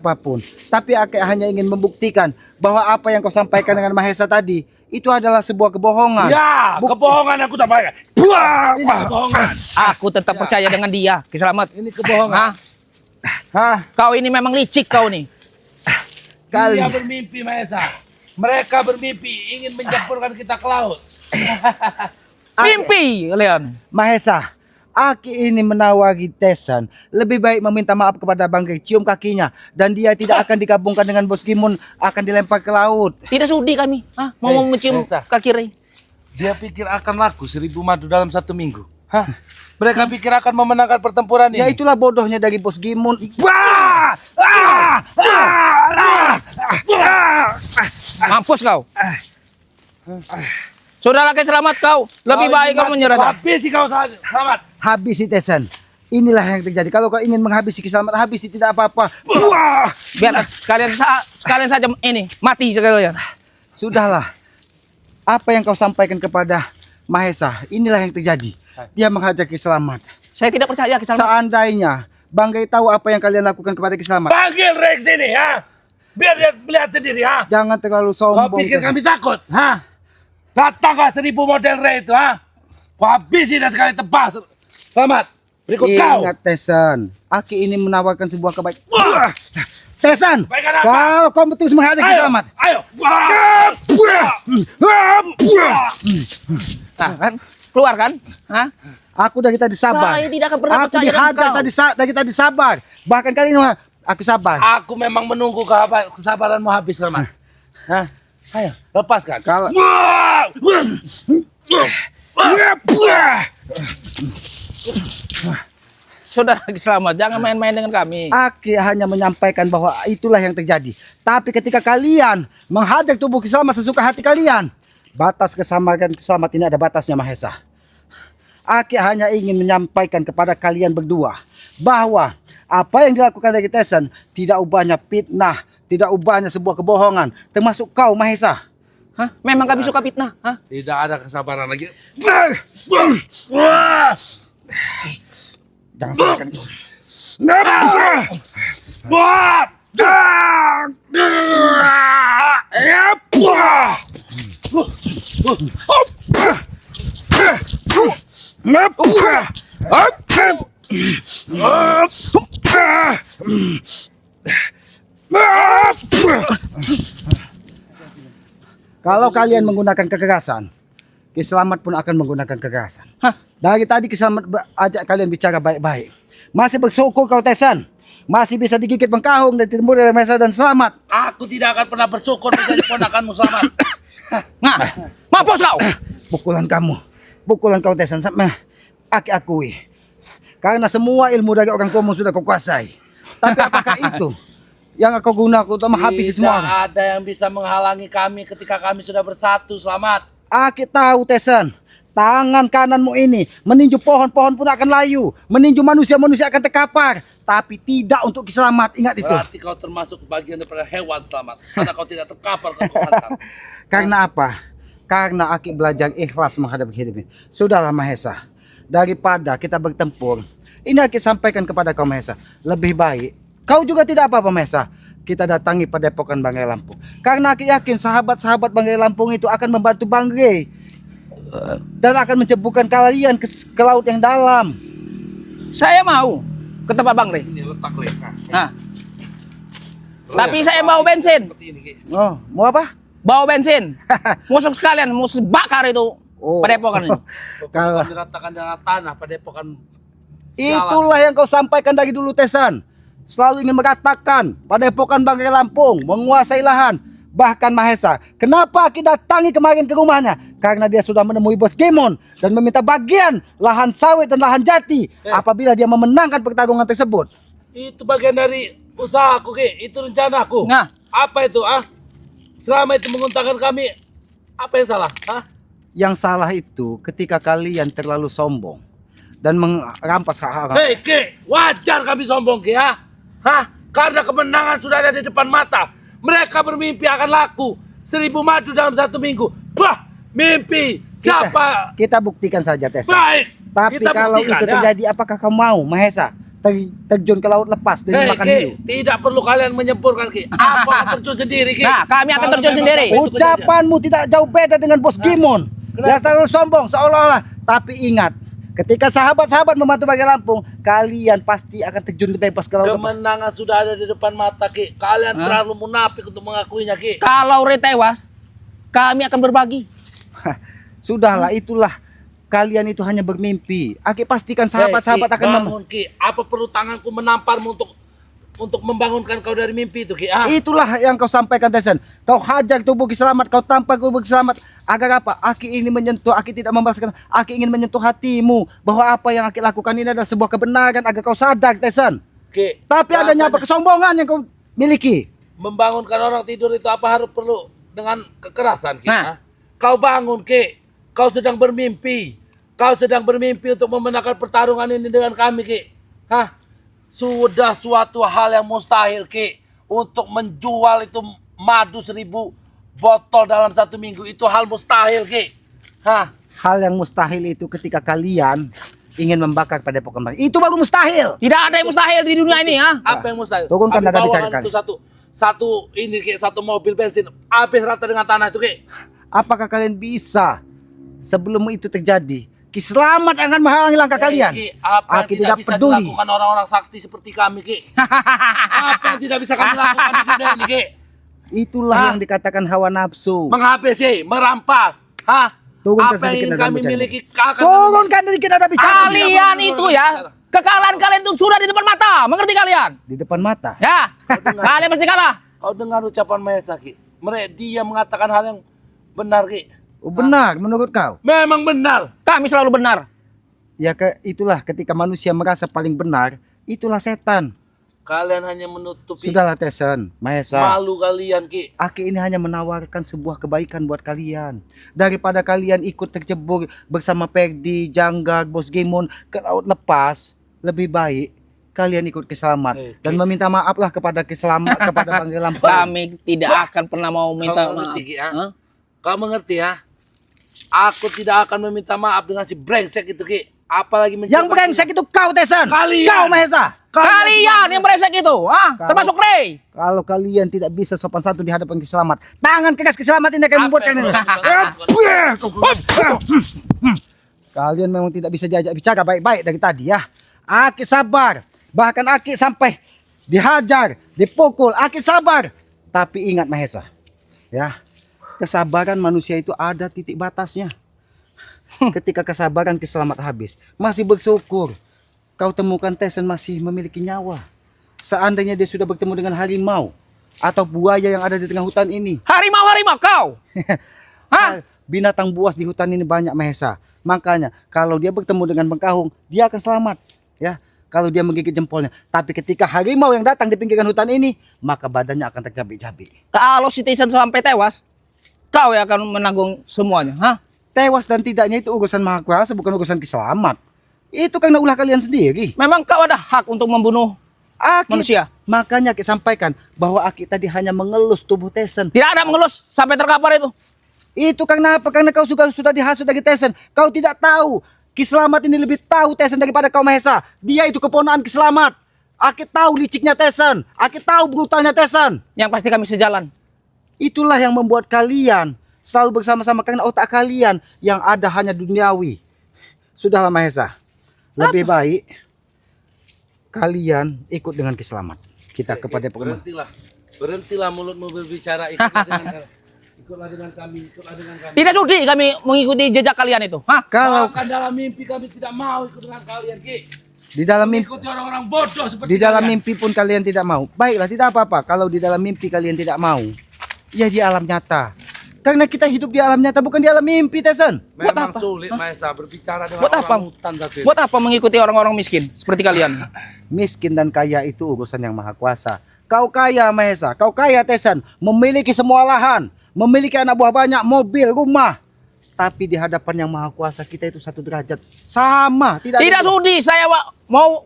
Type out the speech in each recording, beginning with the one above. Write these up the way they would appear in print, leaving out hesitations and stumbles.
apapun. Tapi Aki hanya ingin membuktikan bahwa apa yang kau sampaikan dengan Mahesa tadi itu adalah sebuah kebohongan. Ya, kebohongan aku sampaikan. Wah, kebohongan. Aku tetap percaya dengan dia, Ki Slamet. Ini kebohongan. Hah? Kau ini memang licik kau nih. Kali Dia bermimpi, Mahesa. Mereka bermimpi ingin mencampurkan kita ke laut. Mimpi kalian. Mahesa, Aki ini menawari Tesan lebih baik meminta maaf kepada Banggai, cium kakinya, dan dia tidak akan digabungkan dengan Bos Gimun, akan dilempar ke laut. Tidak sudi kami. Mau mencium Elsa. kaki Rey. Dia pikir akan laku 1000 madu dalam 1 minggu. Hah? Mereka pikir akan memenangkan pertempuran ini. Ya itulah bodohnya dari Bos Gimun. Wah! Mampus kau. Sudahlah Ki Slamet kau. Lebih baik kau menyerah. Habisi kau selamat. Habisi Tesan. Inilah yang terjadi. Kalau kau ingin menghabisi Ki Slamet, habisi, tidak apa-apa. Wah! Biar sekalian saja ini mati sekalian. Sudahlah. Apa yang kau sampaikan kepada Mahesa, inilah yang terjadi. Dia menghajar Ki Slamet. Saya tidak percaya Ki Slamet. Seandainya Banggai tahu apa yang kalian lakukan kepada Ki Slamet, Panggil Rex ini, ha? Biar dia melihat sendiri, ha? jangan terlalu Kau sombong. pikir Tesan. kami takut, ha? Datang kah 1000 model Rex itu, ha? Kau habisi dan sekali tebas. Selamat. Berikut kau. Ingat Tesan, Aki ini menawarkan sebuah kebaikan. Wah! Tesan, Baikkan apa? kalau kau betul menghajar Ki Slamet, Ayo. Wah! Nah, kan? Keluar kan? Hah? aku dari tadi sabar. Saya tidak akan pernah Aku percaya dengan dihajar kau. dari tadi sabar. Bahkan kali ini aku sabar. Aku memang menunggu kesabaranmu habis, Selamat. Hah? Ayo, lepaskan. Kalau Sudah Ki Slamet, jangan main-main dengan kami. Aki hanya menyampaikan bahwa itulah yang terjadi. Tapi ketika kalian menghajar tubuh Ki Slamet sesuka hati kalian, batas kesamaan Ki Slamet ini ada batasnya, Mahesa. Aki hanya ingin menyampaikan kepada kalian berdua bahwa apa yang dilakukan dari Tesan tidak ubahnya fitnah, tidak ubahnya sebuah kebohongan, termasuk kau, Mahesa. Hah? Memang kami suka fitnah, hah? Tidak ada kesabaran lagi. Jangan salahkan Ki Kalau kalian menggunakan kekerasan, Ki Slamet pun akan menggunakan kekerasan. Hah? Dari tadi Ki Slamet ajak kalian bicara baik-baik. Masih bersyukur kau, Tesan. Masih bisa digigit bengkahung dan ditembur dari Mahesa dan Slamet. Aku tidak akan pernah bersyukur menjadi ponakanmu, Selamat. Nah, mampus kau. Pukulan kau Tesan sampai Aki akui. Karena semua ilmu dari orang tuamu sudah kau kuasai. Tapi apakah itu yang kau gunakan untuk menghabisi semua orang? Tidak ada yang bisa menghalangi kami ketika kami sudah bersatu, Selamat. Aki tahu Tesan. Tangan kananmu ini meninju pohon-pohon pun akan layu, meninju manusia-manusia akan terkapar, tapi tidak untuk Ki Slamet. Ingat itu. Berarti kau termasuk bagian daripada hewan, Selamat. Karena kau tidak terkapar kalau kau hantam. Karena apa? Karena Aki belajar ikhlas menghadapi hidup ini. Sudahlah Mahesa, daripada kita bertempur, ini Aki sampaikan kepada kau Mahesa, lebih baik kau juga tidak apa-apa Mahesa. Kita datangi Padepokan Banggai Lampung. Karena Aki yakin sahabat-sahabat Banggai Lampung itu akan membantu Banggai dan akan menceburkan kalian ke laut yang dalam. Saya mau ke tempat Bang Rey. Ini letak leka. Nah. Tapi saya bawa bensin. Seperti ini, Ki. Oh, mau apa? Bawa bensin. Musuh sekalian, musuh bakar itu. Padepokan ini. Kalau Diratakan dengan tanah Padepokan. itulah yang kau sampaikan dari dulu Tesan. Selalu ingin mengatakan Padepokan Banggai Lampung menguasai lahan. Bahkan Mahesa, kenapa kita datangi kemarin ke rumahnya? Karena dia sudah menemui Bos Gimun dan meminta bagian lahan sawit dan lahan jati apabila dia memenangkan pertarungan tersebut. Itu bagian dari usahaku, Ki. Itu rencanaku. Nah. Apa itu, ah? Selama itu menguntungkan kami, apa yang salah, ah? Yang salah itu ketika kalian terlalu sombong dan merampas hak-hak. Hei, Ki, wajar kami sombong, Ki, ya? Hah? Karena kemenangan sudah ada di depan mata. Mereka bermimpi akan laku 1000 madu dalam 1 minggu. Bah, mimpi. Siapa? Kita buktikan saja Tesan. Baik. Tapi kita kalau buktikan, itu ya. terjadi, apakah kau mau Mahesa? terjun ke laut lepas dengan makan Ki, hiu. tidak perlu kalian menyempurkan Ki. Aku akan terjun sendiri Ki. Nah, kami akan Kalau terjun memang sendiri. sampai itu kejadian. Ucapanmu tidak jauh beda dengan Bos Gimon. Dia terlalu sombong seolah-olah. Tapi ingat, ketika sahabat-sahabat membantu bagi Lampung, kalian pasti akan terjun bebas ke laut lepas. Kemenangan sudah ada di depan mata Ki. Kalian terlalu munafik untuk mengakuinya Ki. Kalau Ray tewas, kami akan berbagi. Sudahlah, itulah. Kalian itu hanya bermimpi. Aki pastikan sahabat-sahabat Ki, akan bangun Ki. Apa perlu tanganku menamparmu untuk membangunkan kau dari mimpi itu Ki? Ah? Itulah yang kau sampaikan, Tesen. Kau hajar tubuh Ki Selamat, kau tampar tubuh Ki Selamat. Agar apa? Aki ini menyentuh, Aki tidak membalaskan. Aki ingin menyentuh hatimu bahwa apa yang Aki lakukan ini adalah sebuah kebenaran agar kau sadar, Tesen. Ki, Tapi adanya apa kesombongan yang kau miliki? membangunkan orang tidur itu apa harus perlu dengan kekerasan Ki? Nah. Ah? Kau bangun Ki. Kau sedang bermimpi. Kau sedang bermimpi untuk memenangkan pertarungan ini dengan kami Ki. Hah? Sudah suatu hal yang mustahil Ki. Untuk menjual itu madu 1000 botol dalam 1 minggu. Itu hal mustahil Ki. Hah? Hal yang mustahil itu ketika kalian ingin membakar pada pokok mereka. Itu baru mustahil. Tidak ada yang mustahil di dunia ini, ha? Apa yang mustahil? Turunkan Aku dan bawakan bicarakan. itu satu ini Ki, satu mobil bensin habis rata dengan tanah itu Ki. Apakah kalian bisa sebelum itu terjadi? Ki Selamat yang akan menghalangi langkah kalian. Ki, apa yang Aki tidak tidak bisa peduli. dilakukan orang-orang sakti seperti kami Ki? Apa yang tidak bisa kami lakukan di dunia ini Ki? Itulah Hah? yang dikatakan hawa nafsu. Menghabisi, merampas. Hah? Turunkan Apa yang sedikit ingin dan kami bicara. miliki akan Turunkan sedikit ada bicara. Kalian itu ya, kekalahan kalian itu sudah di depan mata. Mengerti kalian? Di depan mata. Ya, kalian pasti kalah. Kau dengar ucapan Mahesa Ki? Dia mengatakan hal yang benar Ki. Oh, benar menurut kau? Memang benar. Kami selalu benar. Ya itulah ketika manusia merasa paling benar, itulah setan. Kalian hanya menutupi Sudahlah Tesen, Mahesa. malu kalian Ki. Aki ini hanya menawarkan sebuah kebaikan buat kalian. Daripada kalian ikut tercebur bersama Perdi, Janggar, Bos Gimon ke laut lepas, lebih baik kalian ikut Ki Selamat dan meminta maaflah kepada Ki Selamat kepada Bangga Lampung. Kami tidak akan pernah mau minta Kau maaf. mengerti Ki? Ah? Hah? Kau mengerti ya? Aku tidak akan meminta maaf dengan si brengsek itu Ki. Apalagi Yang brengsek itu kau Tesen. Kalian. Kau Mahesa. Kalian yang brengsek itu, termasuk Ray. Kalau kalian tidak bisa sopan santun di hadapan Ki Selamat, tangan keras Ki Selamat ini akan membuat kalian. Kalian memang tidak bisa diajak bicara baik-baik dari tadi ya. Aki sabar. Bahkan Aki sampai dihajar, dipukul. Aki sabar. Tapi ingat Mahesa. Ya. Kesabaran manusia itu ada titik batasnya. Ketika kesabaran Ki Selamat habis, masih bersyukur. Kau temukan Tesen masih memiliki nyawa. Seandainya dia sudah bertemu dengan harimau atau buaya yang ada di tengah hutan ini. Harimau kau. Hah? Binatang buas di hutan ini banyak Mahesa. Makanya kalau dia bertemu dengan Bengkahung, dia akan selamat. Ya, kalau dia menggigit jempolnya. Tapi ketika harimau yang datang di pinggiran hutan ini, maka badannya akan tercabik-cabik. Kalau si Tyson sampai tewas, kau yang akan menanggung semuanya, ha? Tewas dan tidaknya itu urusan Maha Kuasa, bukan urusan Ki Selamat. Itu karena ulah kalian sendiri. Memang kau ada hak untuk membunuh Aki, manusia. Makanya Ki sampaikan bahwa Aki tadi hanya mengelus tubuh Tesen. Tidak ada mengelus sampai terkapar itu. Itu karena apa? Karena kau sudah dihasut dari Tesen. Kau tidak tahu. Ki Selamat ini lebih tahu Tesen daripada kau Mahesa. Dia itu keponakan Ki Selamat. Aki tahu liciknya Tesen. Aki tahu brutalnya Tesen. Yang pasti kami sejalan. Itulah yang membuat kalian selalu bersama-sama karena otak kalian yang ada hanya duniawi. Sudahlah Mahesa. Lebih baik kalian ikut dengan Ki Selamat. Kita kepada Pokemon. Berhentilah mulutmu berbicara. Ikutlah dengan kami. Tidak sudi kami mengikuti jejak kalian itu, ha? Kalau Bahkan dalam mimpi kami tidak mau ikut dengan kalian Ki. di dalam mimpi, Ikuti orang-orang bodoh seperti di dalam kalian. mimpi pun kalian tidak mau. Baiklah, tidak apa-apa. Kalau di dalam mimpi kalian tidak mau, ya di alam nyata. Karena kita hidup di alam nyata, bukan di alam mimpi, Tesen. Buat Memang apa? sulit Mahesa berbicara dengan Buat apa? orang hutan satu itu. Buat apa mengikuti orang-orang miskin seperti kalian? Miskin dan kaya itu urusan yang maha kuasa. Kau kaya, Mahesa. Kau kaya, Tesen. Memiliki semua lahan. Memiliki anak buah banyak, mobil, rumah. Tapi di hadapan yang maha kuasa, kita itu satu derajat. Sama. Tidak Tidak ada- sudi saya mau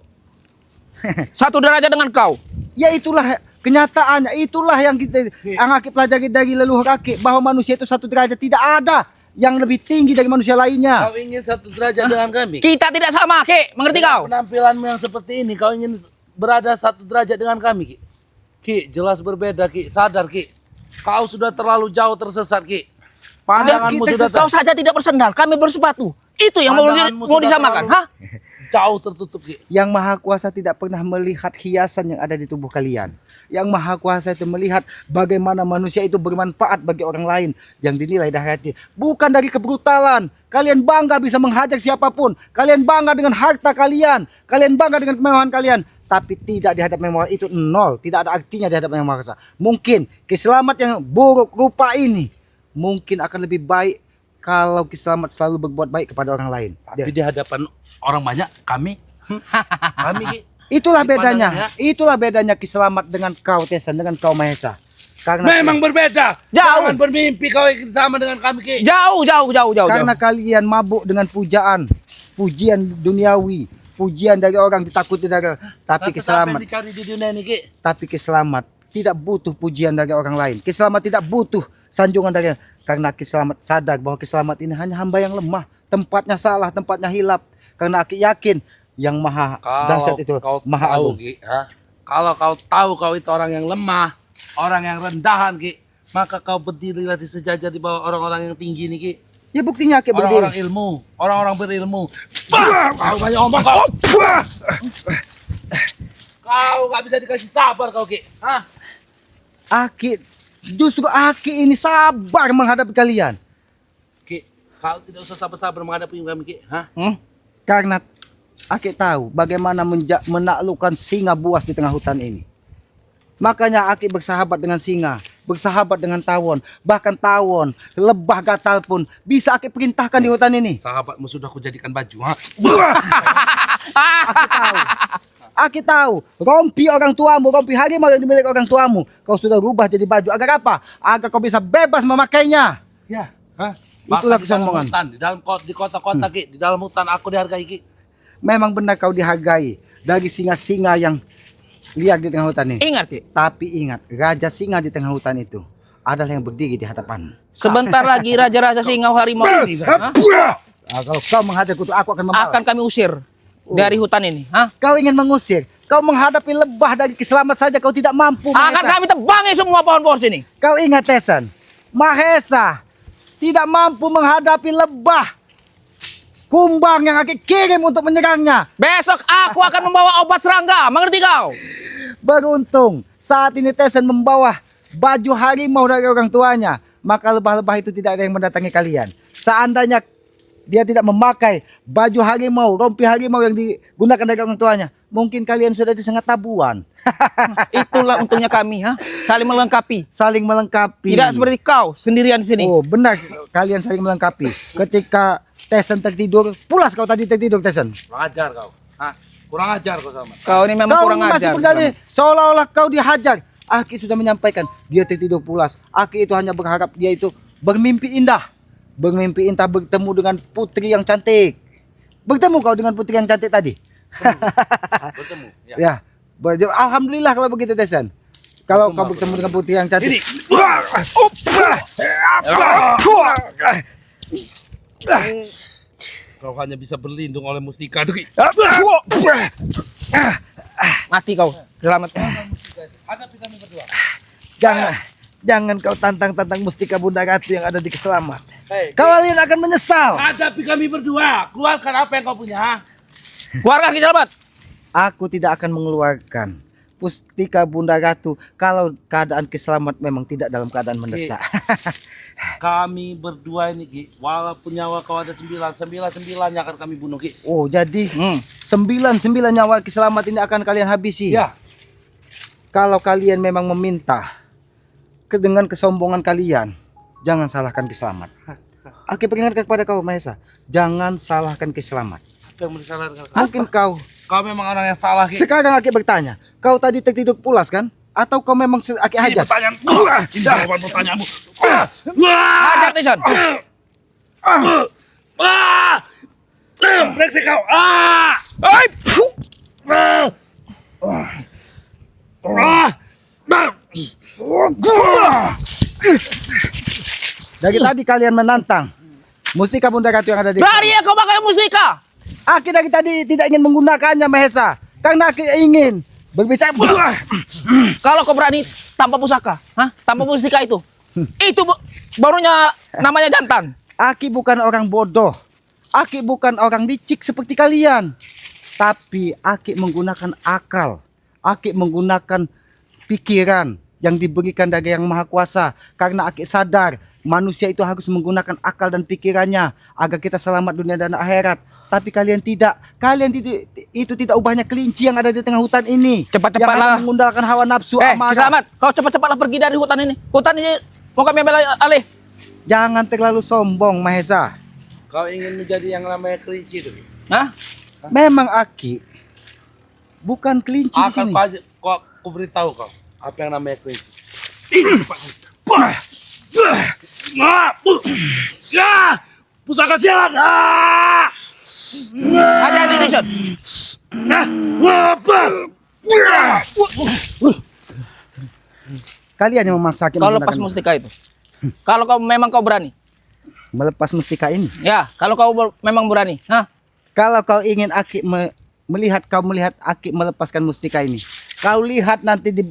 satu derajat dengan kau. Ya itulah kenyataannya. Itulah yang kita yang Aki pelajari dari leluhur Aki. Bahwa manusia itu satu derajat. Tidak ada yang lebih tinggi dari manusia lainnya. Kau ingin satu derajat dengan kami? Kita tidak sama, Ki. Mengerti kau? Penampilanmu yang seperti ini, kau ingin berada satu derajat dengan kami, Ki? Ki, jelas berbeda, Ki. Sadar, Ki. Kau sudah terlalu jauh tersesat, Ki. Pandanganmu Kita sudah Kau saja tidak bersandal, kami bersepatu. Itu yang Pandanganmu mau sudah disamakan, terlalu hah? jauh tertutup, Ki. Yang Maha Kuasa tidak pernah melihat hiasan yang ada di tubuh kalian. Yang Maha Kuasa itu melihat bagaimana manusia itu bermanfaat bagi orang lain yang dinilai dari hati. Bukan dari kebrutalan. Kalian bangga bisa menghajar siapapun. Kalian bangga dengan harta kalian. Kalian bangga dengan kemewahan kalian. Tapi tidak di hadapan Yang Maha itu nol. Tidak ada artinya di hadapan Yang Maha Kuasa. Mungkin keselamat yang buruk rupa ini mungkin akan lebih baik kalau Kiselamat selalu berbuat baik kepada orang lain. Tapi di hadapan orang banyak, kami, Ki. Itulah Di bedanya. pandangannya. Itulah bedanya Kiselamat dengan kau Tesan, dengan kau Mahesa. Karena Memang berbeda. Jauh. Jangan bermimpi kau ingin sama dengan kami, Ki. Jauh. karena kalian mabuk dengan pujian duniawi, pujian dari orang ditakuti dari, tapi Apa Kiselamat, yang dicari di dunia ini, Ki? tapi Kiselamat tidak butuh pujian dari orang lain. Kiselamat tidak butuh sanjungan dari, karena Kiselamat sadar bahwa Kiselamat ini hanya hamba yang lemah, tempatnya salah, tempatnya hilap. Karena aku yakin yang maha dahsyat itu kau maha tahu, agung. Ki, kalau kau tahu kau itu orang yang lemah, orang yang rendahan, Ki, maka kau berdirilah di sejajar di bawah orang-orang yang tinggi nih, Ki. Ya buktinya Ki Orang-orang berdiri. ilmu, orang-orang berilmu. Kau banyak omong kau. Kau gak bisa dikasih sabar kau, Ki. Hah? Justru Aki ini sabar menghadapi kalian. Ki, kau tidak usah sabar-sabar menghadapi kami, Ki. Hah? Karena Aki tahu bagaimana menaklukkan singa buas di tengah hutan ini. Makanya Aki bersahabat dengan singa, bersahabat dengan tawon. Bahkan tawon, lebah gatal pun bisa Aki perintahkan di hutan ini. Sahabatmu sudah kujadikan baju, ha? Aki tahu, rompi orang tuamu, rompi harimau yang dimiliki orang tuamu, kau sudah rubah jadi baju. Agar apa? Agar kau bisa bebas memakainya. Ya, hah? Itulah Bahkan di dalam kesombongan. hutan, di kota-kota, Ki, di dalam hutan aku dihargai, Ki. Memang benar kau dihargai dari singa-singa yang liar di tengah hutan ini. Ingat, Ki. Tapi ingat, raja singa di tengah hutan itu adalah yang berdiri di hadapan. Sebentar lagi raja-raja singa harimau ini Kalau kau menghadap kutu, aku akan membalas. akan kami usir dari hutan ini, hah? Kau ingin mengusir, kau menghadapi lebah dari Kiselamat saja kau tidak mampu. Akan Mahesa. kami tebangi semua pohon-pohon sini. Kau ingat Tesan, Mahesa tidak mampu menghadapi lebah kumbang yang Aki kirim untuk menyerangnya. Besok aku akan membawa obat serangga, mengerti kau? Beruntung saat ini Tesan membawa baju harimau dari orang tuanya, maka lebah-lebah itu tidak ada yang mendatangi kalian. Seandainya dia tidak memakai baju harimau, rompi harimau yang digunakan dari orang tuanya, mungkin kalian sudah disengat tabuan. Itulah untungnya kami, ha? Saling melengkapi. Saling melengkapi. Tidak seperti kau sendirian di sini. Oh benar, kalian saling melengkapi. Ketika Tesan tertidur, pulas kau tadi tertidur Tesan. Kurang ajar kau. Hah? Kurang ajar kau sama. Kau ini memang Kau kurang masih ajar. berdalih seolah-olah kau dihajar. Aki sudah menyampaikan dia tertidur pulas. Aki itu hanya berharap dia itu bermimpi indah. Bermimpi indah bertemu dengan putri yang cantik. Bertemu kau dengan putri yang cantik tadi. Bertemu. Ya. Ya. Alhamdulillah kalau begitu Tesan. Kalau kau bertemu dengan putri yang cantik. Ini. Kau hanya bisa berlindung oleh mustika tuh, Ki. Mati kau. Selamat. Hadapi kami berdua. Jangan kau tantang-tantang mustika Bunda Ratu yang ada di Kiselamat. Hei, Kalian akan menyesal. hadapi kami berdua. Keluarkan apa yang kau punya, ha? Keluarga Ki Selamat. Aku tidak akan mengeluarkan mustika Bunda Ratu kalau keadaan Kiselamat memang tidak dalam keadaan mendesak. Kami berdua ini, Ki, walaupun nyawa kau ada 9 akan kami bunuh, Ki. Oh, jadi 9 nyawa Kiselamat ini akan kalian habisi. Ya. Kalau kalian memang meminta dengan kesombongan kalian, jangan salahkan Kiselamat. Aku peringatkan kepada kau Mahesa, jangan salahkan Kiselamat. Apa yang mau disalahkan? Mungkin kau Kau memang orang yang salah, Ki. sekarang Aki bertanya, kau tadi tertidur pulas kan? Atau kau memang Aki Ini hajar? pertanyaan. Ini jawaban pertanyaanmu. Hajar Tyson. Brengsek kau. Dari tadi kalian menantang, Mustika Bunda Ratu yang ada di Berani ya kau pakai mustika? Aki dari tadi tidak ingin menggunakannya Mahesa. Karena Aki ingin berbicara. Kalau kau berani tanpa pusaka, tanpa mustika itu barunya namanya jantan. Aki bukan orang bodoh. Aki bukan orang licik seperti kalian. Tapi Aki menggunakan akal. Aki menggunakan pikiran yang diberikan dari Yang Maha Kuasa. Karena Aki sadar manusia itu harus menggunakan akal dan pikirannya agar kita selamat dunia dan akhirat. Tapi kalian tidak. Itu tidak ubahnya kelinci yang ada di tengah hutan ini. Cepat-cepatlah. Yang mengundalkan hawa nafsu amarah. Selamat. Kau cepat-cepatlah pergi dari hutan ini. Hutan ini mau kami ambil alih. Jangan terlalu sombong Mahesa. Kau ingin menjadi yang namanya kelinci itu? Hah? Memang Aki bukan kelinci di Akan sini. kau beritahu kau apa yang namanya kelinci. Pusaka sialan. Hati-hati Nishon. Kalian yang memaksa Aki Kau lepas menggunakan mustika itu. Kalau memang kau berani. melepas mustika ini. Ya, kalau kau memang berani. Kalau kau ingin Aki melihat Aki melepaskan mustika ini, kau lihat nanti di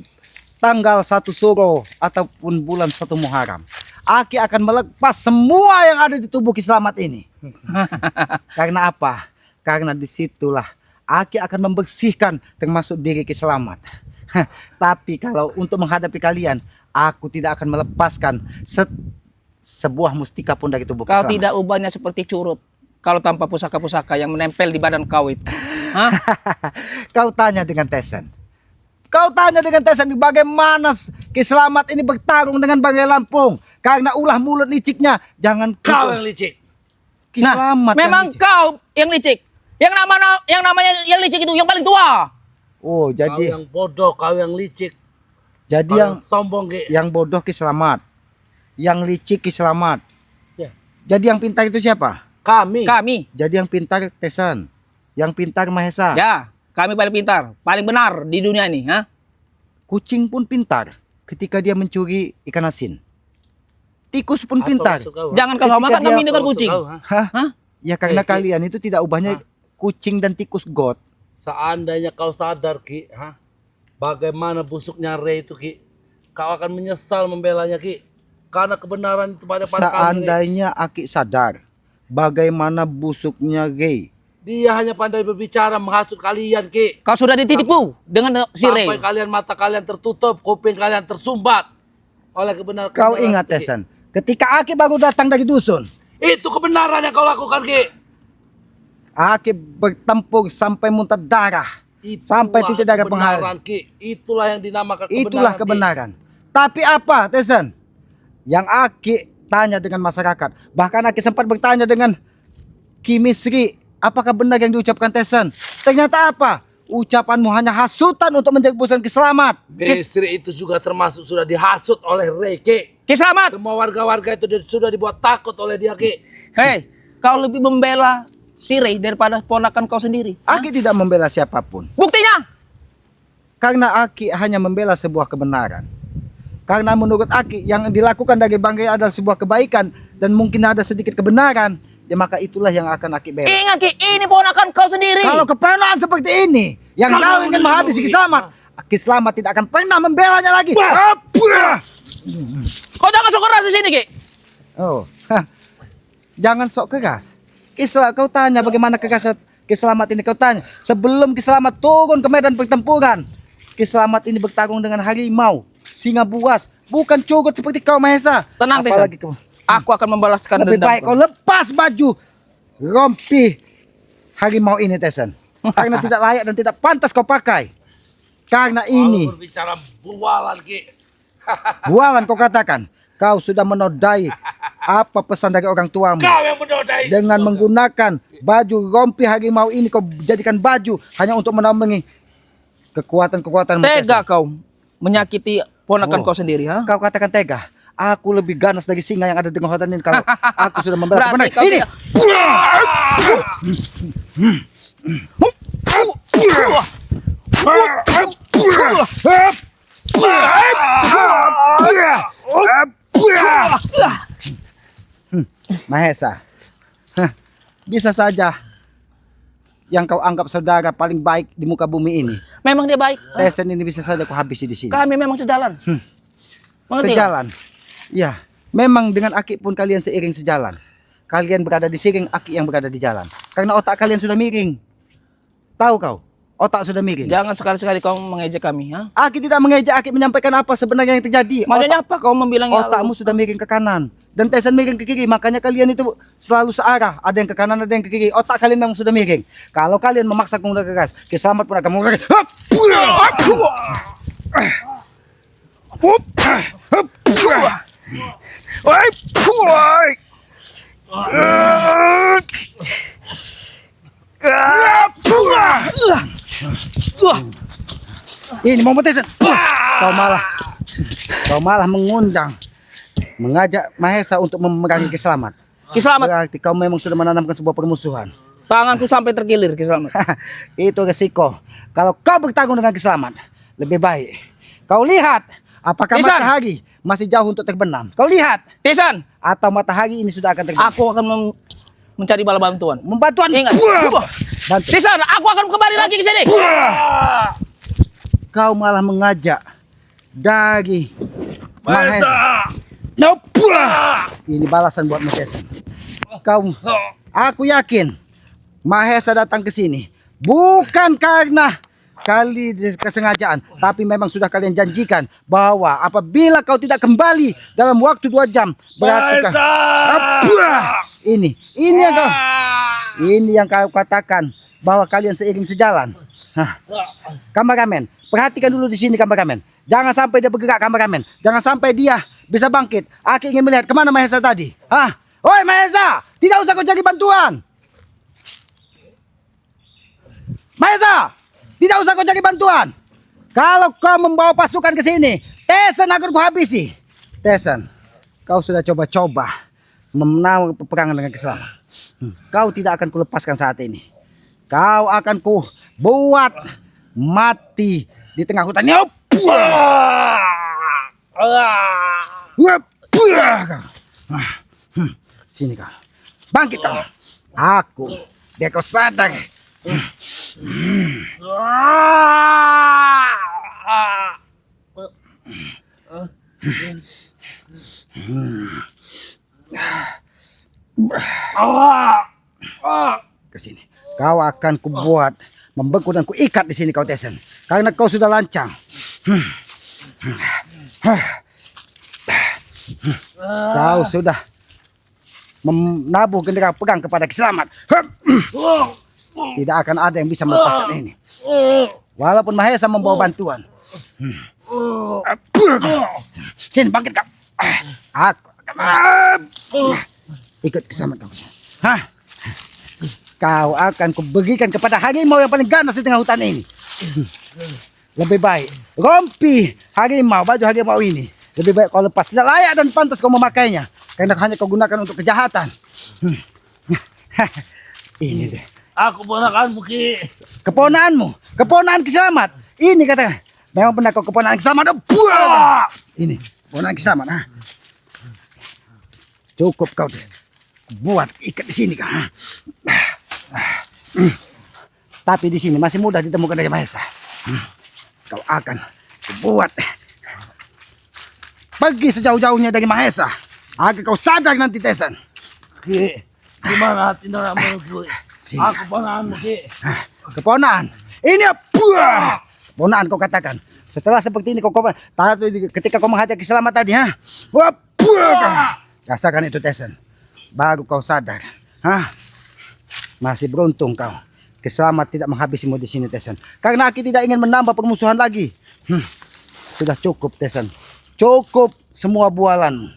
tanggal 1 Suro ataupun bulan 1 Muharram. Aki akan melepas semua yang ada di tubuh Ki Slamet ini. Karena apa? Karena disitulah Aki akan membersihkan termasuk diri Ki Slamet. Tapi kalau untuk menghadapi kalian, aku tidak akan melepaskan sebuah mustika pun dari tubuh Ki Kau Slamet. tidak ubahnya seperti curut. Kalau tanpa pusaka-pusaka yang menempel di badan kau itu. Kau tanya dengan Tesen. Bagaimana Ki Slamet ini bertarung dengan Banggai Lampung. Karena ulah mulut liciknya. Jangan Kau yang licik. Ki Slamet yang memang licik. kau yang licik. Yang namanya yang licik itu yang paling tua. Oh, Kau jadi yang bodoh, kau yang licik. jadi Kau yang sombong Ki. yang bodoh Ki Slamet. Yang licik Ki Slamet. Ya. Jadi yang pintar itu siapa? Kami. Jadi yang pintar Tesen. Yang pintar Mahesa. Ya, kami paling pintar, paling benar di dunia ini. Kucing pun pintar ketika dia mencuri ikan asin. Tikus pun Apa pintar. maksud kau, ha? Jangan kau samakan dia- kami dengan Apa maksud kucing. kau, ha? Hah? Ya karena Ki. kalian itu tidak ubahnya kucing dan tikus got. Seandainya kau sadar Ki, bagaimana busuknya Ray itu Ki, kau akan menyesal membelanya Ki. Karena kebenaran itu pada kami. Ray. Seandainya Aki sadar bagaimana busuknya gay. Dia hanya pandai berbicara menghasut kalian Ki. Kau sudah ditipu dengan si Ray. Sampai kalian mata kalian tertutup, kuping kalian tersumbat oleh kebenaran. Kau ingat itu, Ki. Tesen, ketika Aki baru datang dari dusun, Itu kebenaran yang kau lakukan Ki. Aki bertempur sampai muntah darah. Itulah Sampai titik darah penghalang. kebenaran, Ki. Itulah yang dinamakan kebenaran. Itulah Ki. kebenaran. Tapi apa Tesen? Yang Aki tanya dengan masyarakat. Bahkan Aki sempat bertanya dengan Ki Misri. Apakah benar yang diucapkan Tesen? Ternyata apa? Ucapanmu hanya hasutan untuk menjerumuskan Ki Slamet. Misri itu juga termasuk sudah dihasut oleh Ray Ki. Ki Slamet. Semua warga-warga itu sudah dibuat takut oleh dia Ki. Hei, kau lebih membela si Ray daripada ponakan kau sendiri. Aki tidak membela siapapun. Buktinya? Karena Aki hanya membela sebuah kebenaran. Karena menurut Aki yang dilakukan dari Banggai adalah sebuah kebaikan dan mungkin ada sedikit kebenaran, ya maka itulah yang akan Aki bela. Ingat Ki, ini ponakan kau sendiri. Kalau kepenaan seperti ini yang Kalau kau ingin begitu, menghabisi Ki Slamet, Ki Slamet tidak akan pernah membelanya lagi. Kau jangan sok keras di sini Ki. Oh, jangan sok keras. Kau tanya bagaimana kerasnya Ki Slamet ini, kau tanya sebelum Ki Slamet turun ke medan pertempuran. Ki Slamet ini bertarung dengan harimau, singa buas, bukan curut seperti kau Mahesa. Tenang Tesen. Apalagi kau. Aku akan membalaskan Lebih baik dendamku. kau lepas baju rompi harimau ini Tesen. Karena tidak layak dan tidak pantas kau pakai. Karena ini Kalau berbicara bualan Ki. bualan kau katakan. Kau sudah menodai apa pesan dari orang tuamu. Kau yang menodai. Dengan menggunakan baju rompi harimau ini kau jadikan baju hanya untuk menambungi kekuatan-kekuatan Tega kau menyakiti ponakan Oh. kau sendiri, ha? Kau katakan tega. Aku lebih ganas dari singa yang ada di hutan ini kalau aku sudah membela Berarti kebenaran. kau Ini Mahesa, bisa saja yang kau anggap saudara paling baik di muka bumi ini, Memang dia baik. Tesen ini bisa saja kau habisi di sini. Kami memang sejalan. Mengerti nggak? Sejalan. Ya, memang dengan Aki pun kalian seiring sejalan. Kalian berada di seiring Aki yang berada di jalan. Karena otak kalian sudah miring. Tahu kau? Otak sudah miring. Jangan sekali-sekali kau mengejek kami. Ha? Aki tidak mengejek, Aki menyampaikan apa sebenarnya yang terjadi. Maksudnya apa kau membilang ya Otakmu sudah miring ke kanan. Dan Tesen miring ke kiri. Makanya kalian itu selalu searah. Ada yang ke kanan, ada yang ke kiri. Otak kalian memang sudah miring. Kalau kalian memaksa menggunakan keras, Kiselamat pun akan menggunakan. Ini mau Tesen. Kau malah mengajak Mahesa untuk memerangi Kiselamat. Kiselamat. Berarti kau memang sudah menanamkan sebuah permusuhan. Tanganku sampai terkilir Kiselamat. Itu resiko. Kalau kau bertarung dengan Kiselamat, lebih baik kau lihat apakah Tisan. matahari masih jauh untuk terbenam. Kau lihat Tisan, atau matahari ini sudah akan terbenam. aku akan mencari bala bantuan. Membantuan. Ingat. Bantu. Tisan, aku akan kembali lagi ke sini. Kau malah mengajak dari Mahesa. Nope. Ini balasan buat Mahesa. Aku yakin Mahesa datang ke sini bukan karena kesengajaan, tapi memang sudah kalian janjikan bahwa apabila kau tidak kembali dalam waktu 2 jam, berarti ini yang kau katakan bahwa kalian seiring sejalan. Kameramen, perhatikan dulu di sini kameramen. Jangan sampai dia bergerak kameramen. Jangan sampai dia bisa bangkit. Aki ingin melihat kemana Mahesa tadi. Oi Mahesa, tidak usah kau cari bantuan. Mahesa, tidak usah kau cari bantuan. Kalau kau membawa pasukan ke sini, Tesen akan kau habisi. Tesen, kau sudah coba-coba memenang peperangan dengan Kiselamat. Kau tidak akan kulepaskan saat ini. Kau akan ku buat mati di tengah hutan. Sini kau. Bangkit kau. Aku biar kau sadar. Ke sini. Kau akan kubuat membeku dan kuikat di sini kau Tesen. Karena kau sudah lancang. Kau sudah menabuh gendera perang kepada Kiselamat. Tidak akan ada yang bisa melepaskan ini. Walaupun Mahesa membawa bantuan. Sini bangkit kau. Aku ikut Kiselamat kau. Kau akan kuberikan kepada harimau yang paling ganas di tengah hutan ini. Lebih baik rompi harimau, baju harimau ini. Lebih baik kau lepas. Tidak layak dan pantas kau memakainya. Karena hanya kau gunakan untuk kejahatan. Ini deh. Aku ponakanmu Ki. Keponakanmu. Keponaan Kiselamat. Ini kata. Memang benar kau keponaan Kiselamat. Ini. Keponaan Kiselamat. Cukup kau deh. Buat ikat di sini kau. Tapi di sini masih mudah ditemukan dari Mahesa. Kau akan buat pergi sejauh-jauhnya dari Mahesa agar kau sadar nanti Tesen. Ki, gimana hati naramu Ki? Aku ponakanmu Ki. Keponaan. Ini keponaan kau katakan. Setelah seperti ini kau ketika kau menghajar Kiselamat tadi, rasakan itu Tesen. Baru kau sadar. Masih beruntung kau. Kiselamat tidak menghabisimu di sini Tesen. Karena Aki tidak ingin menambah permusuhan lagi. Sudah cukup Tesen. Cukup semua bualan.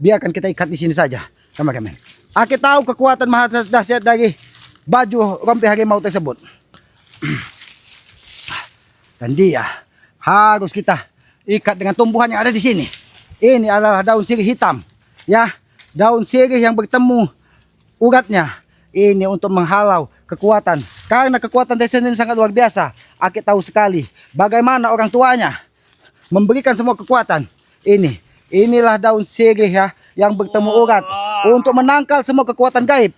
Biarkan kita ikat di sini saja, kameramen. Aki tahu kekuatan maha dahsyat dari baju rompi harimau tersebut. Dan dia harus kita ikat dengan tumbuhan yang ada di sini. Ini adalah daun sirih hitam, ya, daun sirih yang bertemu uratnya. Ini untuk menghalau kekuatan. Karena kekuatan Tesen ini sangat luar biasa. Aki tahu sekali bagaimana orang tuanya memberikan semua kekuatan. Inilah daun sirih ya yang bertemu urat untuk menangkal semua kekuatan gaib.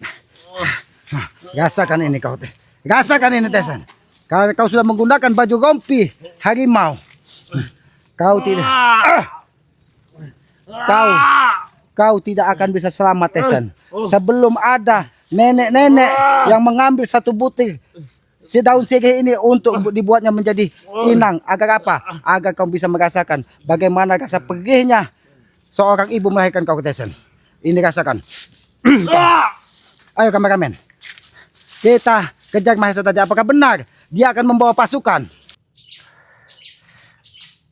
Rasakan ini kau teh. Rasakan ini Tesan. Karena kau sudah menggunakan baju rompi harimau. Kau tidak. Kau tidak akan bisa selamat Tesan. Sebelum ada nenek-nenek yang mengambil satu butir si daun sirih ini untuk dibuatnya menjadi inang. Agar apa? Agar kau bisa merasakan bagaimana rasa perihnya seorang ibu melahirkan kau Tesan. Ini rasakan. Ayo kameramen. Kita kejar Mahesa tadi. Apakah benar dia akan membawa pasukan?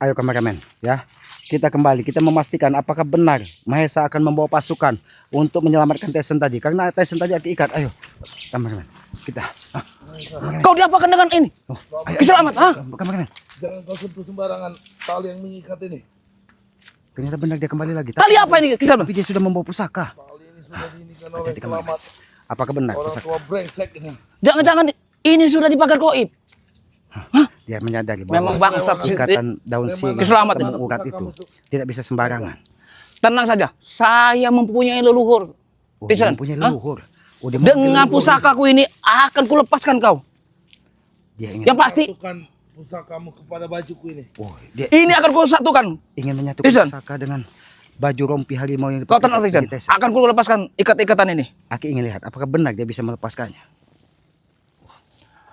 Ayo kameramen ya. Kita kembali, kita memastikan apakah benar Mahesa akan membawa pasukan untuk menyelamatkan Tesan tadi. Karena Tesan tadi ikat. Ayo kameramen. Kita. Kau diapakan dengan ini? Kiselamat, Kameramen. Jangan kau sentuh sembarangan tali yang mengikat ini. Ternyata benar dia kembali lagi. Tali apa ini Kiselamat? Tapi dia sudah membawa pusaka. Tali ini sudah diinikan oleh Hati-hati, Selamat. Apakah benar Orang pusaka? tua brengsek ini. Jangan-jangan ini sudah dipagar goib. Dia menyadari Memang bahwa bangsat sih. ikatan daun sirih Keselamat, dan urat itu tidak bisa sembarangan. Tenang saja, saya mempunyai leluhur. Oh, Tesan, dia punya leluhur. Oh, dia dengan pusakaku ini akan kulepaskan kau. dia ingin Yang pasti Satukan pusakamu kepada bajuku ini. dia ini akan kusatukan. ingin menyatukan Tesan. pusaka dengan baju rompi harimau yang Kau dipakai tenang Tesan, di Tesan. akan kulepaskan ikat-ikatan ini. Aki ingin lihat apakah benar dia bisa melepaskannya.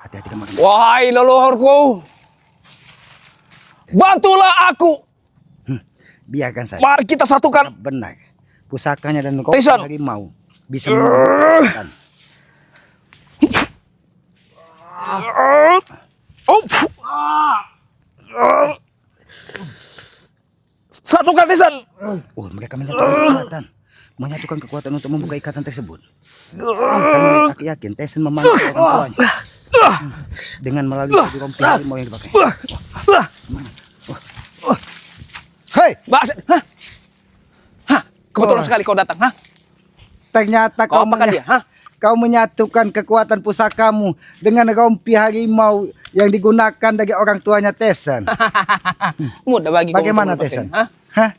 Hati-hati kemarin. Wahai leluhurku, bantulah aku. Biarkan saja. Mari kita satukan. Benar. Pusakanya dan rompi Tesan. harimau bisa membuatkan. Oh. Satukan Tesan. Oh, mereka menyatukan kekuatan untuk membuka ikatan tersebut. Karena aku yakin Tesan memanggil orang tuanya dengan melalui baju rompi harimau yang dipakai. Hei, Bahasa. Kebetulan sekali kau datang, ternyata Kau apakan dia, kau menyatukan kekuatan pusakamu dengan rompi harimau yang digunakan dari orang tuanya Tesan. Mudah bagi kau Bagaimana untuk melepaskan, Tesan? Hah?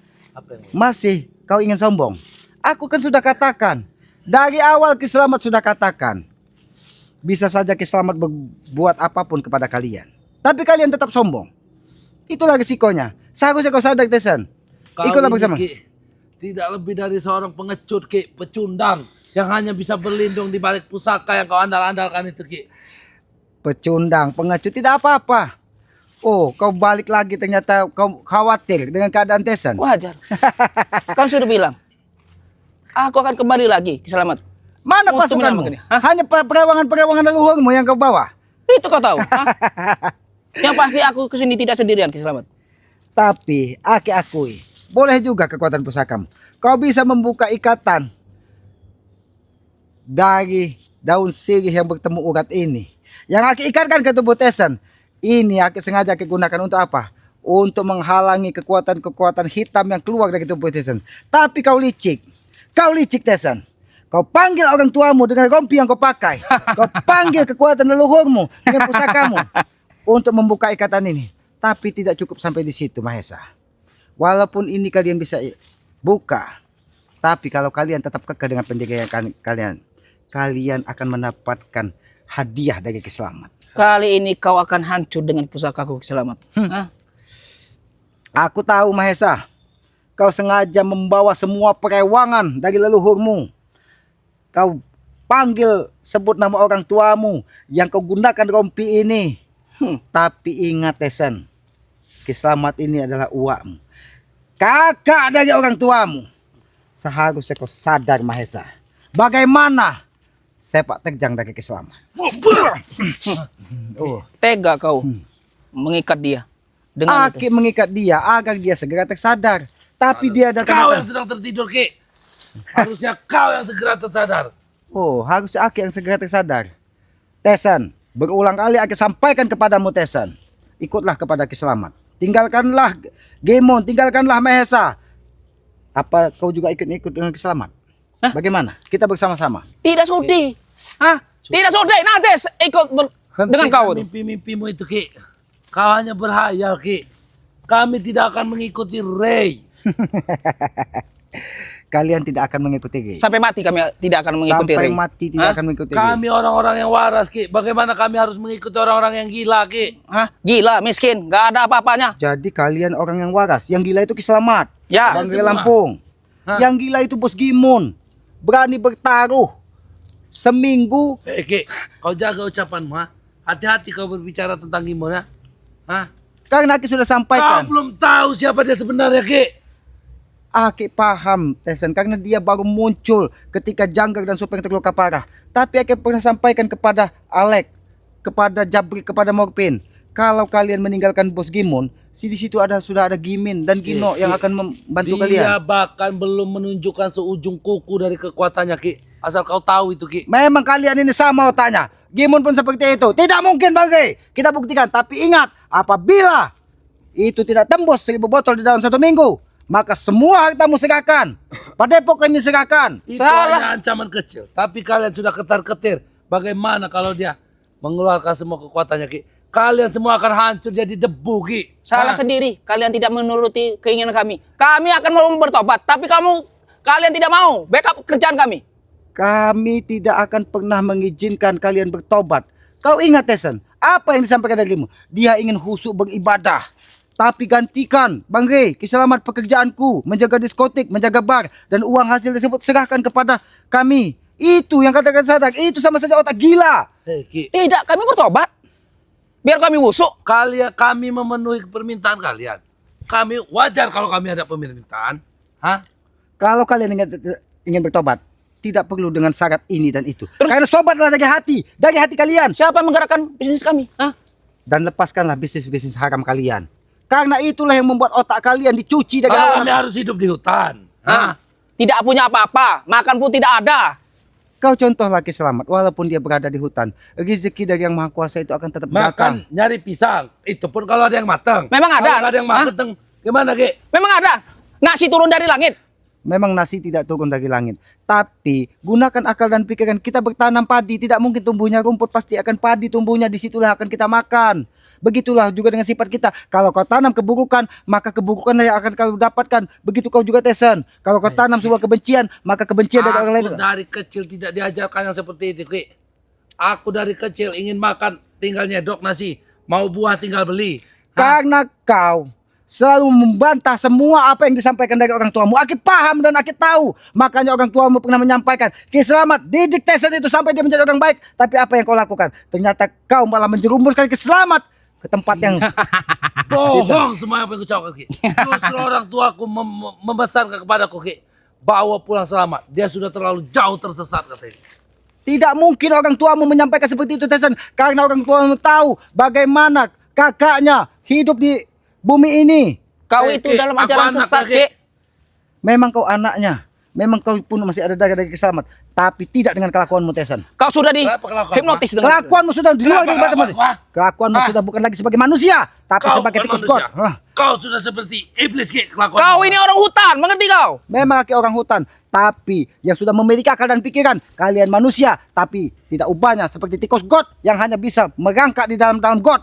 Masih kau ingin sombong? Aku kan sudah katakan dari awal Kiselamat sudah katakan bisa saja Kiselamat berbuat apapun kepada kalian, tapi kalian tetap sombong. Itulah risikonya. Seharusnya kau sadar Tesan. Kau Ikutlah ini, bersama. Ki, tidak lebih dari seorang pengecut Ki, pecundang yang hanya bisa berlindung di balik pusaka yang kau andal-andalkan itu Ki. Pecundang, pengecut tidak apa-apa. Oh, kau balik lagi ternyata kau khawatir dengan keadaan Tesan. Wajar. Kan sudah bilang, aku akan kembali lagi Kiselamat. Mana Untuk pasukanmu? menyelamatkan dia. Hanya perawangan-perawangan leluhurmu yang kau bawa. Itu kau tahu. Yang pasti aku kesini tidak sendirian Kiselamat. Tapi Aki akui, boleh juga kekuatan pusakamu. Kau bisa membuka ikatan dari daun sirih yang bertemu urat ini. Yang Aki ikatkan ke tubuh Tesan. Ini Aki sengaja Aki gunakan untuk apa? Untuk menghalangi kekuatan-kekuatan hitam yang keluar dari tubuh Tesan. Tapi kau licik. Kau licik Tesan. Kau panggil orang tuamu dengan rompi yang kau pakai. Kau panggil kekuatan leluhurmu dengan pusakamu untuk membuka ikatan ini. Tapi tidak cukup sampai di situ Mahesa. Walaupun ini kalian bisa buka, tapi kalau kalian tetap kekeh dengan pendirian kalian, kalian akan mendapatkan hadiah dari Kiselamat. Kali ini kau akan hancur dengan pusakaku Kiselamat. Aku tahu Mahesa, kau sengaja membawa semua perewangan dari leluhurmu. Kau panggil sebut nama orang tuamu yang kau gunakan rompi ini. Tapi ingat Tesan, Kiselamat ini adalah uakmu, kakak dari orang tuamu. Seharusnya kau sadar Mahesa, bagaimana sepak terjang dari Kiselamat. Tega kau mengikat dia dengan Aki mengikat dia agar dia segera tersadar. Tapi dia datang. Kau yang sedang tertidur Ki. Harusnya kau yang segera tersadar. Oh, harusnya Aki yang segera tersadar. Tesan, berulang kali Aki sampaikan kepadamu Tesan, ikutlah kepada Kiselamat. Tinggalkanlah Gemon, tinggalkanlah Mahesa. Apa kau juga ikut-ikut dengan Kiselamat? Bagaimana? Kita bersama-sama. Tidak sudi. Tidak sudi. Nanti ikut dengan kau. Hentikan mimpi-mimpimu itu Ki. Kau hanya berhayal Ki. kami tidak akan mengikuti Ray. Kalian tidak akan mengikuti Ki. Sampai mati kami tidak akan mengikuti Sampai Ray. mati tidak Hah? akan mengikuti Ki. Kami orang-orang yang waras, Ki. Bagaimana kami harus mengikuti orang-orang yang gila, Ki? Hah? Gila, miskin, nggak ada apa-apanya. Jadi kalian orang yang waras. Yang gila itu Ki Slamet. Ya. Bang Ray semua. Lampung. Hah? Yang gila itu Bos Gimun. Berani bertaruh. Seminggu. Ki, kau jaga ucapanmu, ha? Hati-hati kau berbicara tentang gimana. Hah? Karena Ki sudah Kau sampaikan. belum tahu siapa dia sebenarnya, Ki. Aki paham, Tesen, karena dia baru muncul ketika Janggar dan Supeng terluka parah. Tapi Aki pernah sampaikan kepada Alek, kepada Jabri, kepada Morpin, kalau kalian meninggalkan Bos Gimun, di situ sudah ada Gimin dan Gino yang akan membantu Dia kalian. bahkan belum menunjukkan seujung kuku dari kekuatannya, Ki. Asal kau tahu itu, Ki. Memang kalian ini sama otaknya. Gimun pun seperti itu. Tidak mungkin Bang Ray. Kita buktikan. Tapi ingat, apabila itu tidak tembus 1000 botol di dalam 1 minggu, maka semua hartamu serahkan. Padepokan ini serahkan. Itu Salah. hanya ancaman kecil. Tapi kalian sudah ketar-ketir. Bagaimana kalau dia mengeluarkan semua kekuatannya, Ki? Kalian semua akan hancur jadi debu, Ki. Salah Hah? sendiri, kalian tidak menuruti keinginan kami. Kami akan mau bertobat, tapi kalian tidak mau backup kerjaan kami. Kami tidak akan pernah mengizinkan kalian bertobat. Kau ingat, Tesen, apa yang disampaikan darimu? Dia ingin khusyuk beribadah. Tapi gantikan, Bang Ray, keselamatan pekerjaanku, menjaga diskotik, menjaga bar, dan uang hasil tersebut serahkan kepada kami. Itu yang katakan Sadak, itu sama saja otak gila. Hei, Ki. Tidak, kami bertobat. Biar kami busuk. Kami memenuhi permintaan kalian. Kami wajar kalau kami ada permintaan. Hah? Kalau kalian ingin bertobat, tidak perlu dengan syarat ini dan itu. Terus- Karena sobatlah dari hati kalian. Siapa yang menggerakkan bisnis kami? Hah? Dan lepaskanlah bisnis-bisnis haram kalian. Karena itulah yang membuat otak kalian dicuci dari Kalau awal. kami harus hidup di hutan. Hah? Hah? Tidak punya apa-apa, makan pun tidak ada. Kau contoh laki selamat, walaupun dia berada di hutan, rezeki dari yang maha kuasa itu akan tetap datang. Makan, nyari pisang. Itu pun kalau ada yang matang. Memang ada. Kalau nggak ada yang matang, gimana, Ki? Memang ada. Nasi turun dari langit. Memang nasi tidak turun dari langit, tapi gunakan akal dan pikiran. Kita bertanam padi, tidak mungkin tumbuhnya rumput, pasti akan padi tumbuhnya, disitulah akan kita makan. Begitulah juga dengan sifat kita. Kalau kau tanam keburukan, maka keburukanlah yang akan kau dapatkan. Begitu kau juga, Tesen. Kalau kau tanam sebuah kebencian, maka kebencian dari orang lain. Aku dari kecil tidak diajarkan yang seperti itu, Ki. Aku dari kecil ingin makan, tinggal nyedok nasi. Mau buah tinggal beli. Hah? Karena kau selalu membantah semua apa yang disampaikan dari orang tuamu. Aki paham dan Aki tahu. Makanya orang tuamu pernah menyampaikan, Ki Slamet, didik Tesen itu sampai dia menjadi orang baik. Tapi apa yang kau lakukan? Ternyata kau malah menjerumuskan Ki Slamet ke tempat yang Bohong semua apa yang kucapkan, Ki. Justru orang tuaku membesarkan kepadaku, Ki. Bawa pulang selamat. Dia sudah terlalu jauh tersesat, katanya. tidak mungkin orang tuamu menyampaikan seperti itu, Tesen. Karena orang tuamu tahu bagaimana kakaknya hidup di bumi ini. Kau Eh, itu Ki, dalam aku ajaran anak, sesat, Ki. Ki. Memang kau anaknya. Memang kau pun masih ada darah dari Ki Slamet. Tapi tidak dengan kelakuanmu, Tesen. Kau sudah Kenapa kelakuan hipnotis dengan Kelakuanmu sudah di luar dari Kenapa batas manusia. kelakuan? Kelakuanmu Hah? sudah bukan lagi sebagai manusia, tapi Kau sebagai bukan tikus god. manusia. Hah. Kau sudah seperti iblis, Ki. Kelakuan Kau ini orang hutan, mengerti kau? Memang Aki orang hutan, tapi yang sudah memiliki akal dan pikiran. Kalian manusia, tapi tidak ubahnya seperti tikus god yang hanya bisa merangkak di dalam got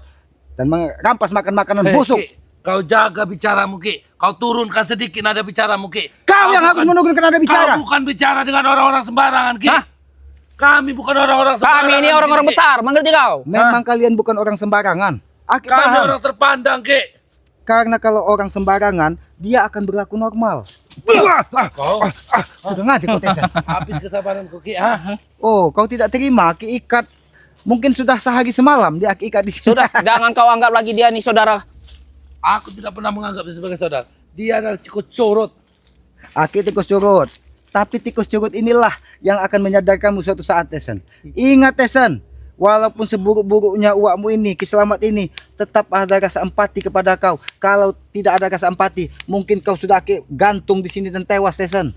dan merampas makan makanan Hei, busuk. Ki, kau jaga bicaramu, Ki. Kau turunkan sedikit nada bicaramu, Ki. Kau yang harus menurunkan nada bicara. Kau bukan bicara dengan orang-orang sembarangan, Ki. Hah? Kami bukan orang-orang sembarangan. Kami ini di orang-orang sini, Ki. besar, mengerti kau? Memang kalian bukan orang sembarangan. Aki Kami paham. orang terpandang, Ki. Karena kalau orang sembarangan, dia akan berlaku normal. Kau Sudah ngaji kau, Tesen. habis kesabaranku, Ki. Hah? Oh, kau tidak terima Aki ikat. Mungkin sudah sehari semalam dia Aki ikat di sini. Sudah, jangan kau anggap lagi dia nih saudara. Aku tidak pernah menganggap dia sebagai saudara. Dia adalah cukup corot. Aki tikus curut. Tapi tikus curut inilah yang akan menyadarkanmu suatu saat, Tesen. Ingat, Tesen. Walaupun seburuk-buruknya uakmu ini, Ki Slamet ini, tetap ada rasa empati kepada kau. Kalau tidak ada rasa empati, mungkin kau sudah Aki gantung di sini dan tewas, Tesen.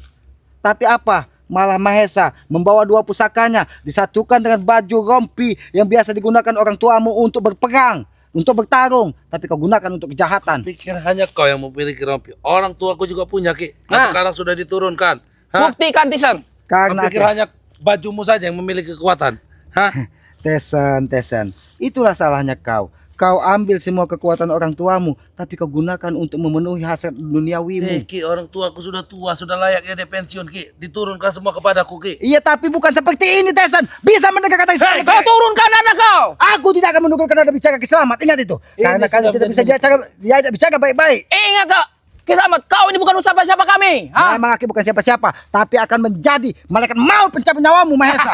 Tapi apa? Malah Mahesa membawa 2 pusakanya, disatukan dengan baju rompi yang biasa digunakan orang tuamu untuk berperang, untuk bertarung. Tapi kau gunakan untuk kejahatan. Pikir hanya kau yang memiliki rompi. Orang tuaku juga punya, Ki. Nah. Sekarang sudah diturunkan. Hah? Buktikan, Tisen. Karena Kau pikir Aki, hanya bajumu saja yang memiliki kekuatan. Hah? Tesen, Tesen, itulah salahnya kau. Kau ambil semua kekuatan orang tuamu, tapi kau gunakan untuk memenuhi hasrat duniawimu. Ki, orang tuaku sudah tua, sudah layaknya dia pensiun, Ki. Diturunkan semua kepadaku, Ki. Iya, tapi bukan seperti ini, Tesan. Bisa mendengar kata Islam. Kau turunkan anak kau. Aku tidak akan menurunkan Anda bicara keselamat. Ingat itu. Karena kalian sudah tidak bisa menjadi- diajak bicara baik-baik. Ingat kau. Kisahmat, kau ini bukan siapa-siapa kami. Ha? Memang aku bukan siapa-siapa, tapi akan menjadi malaikat maut pencabut nyawamu, Mahesa.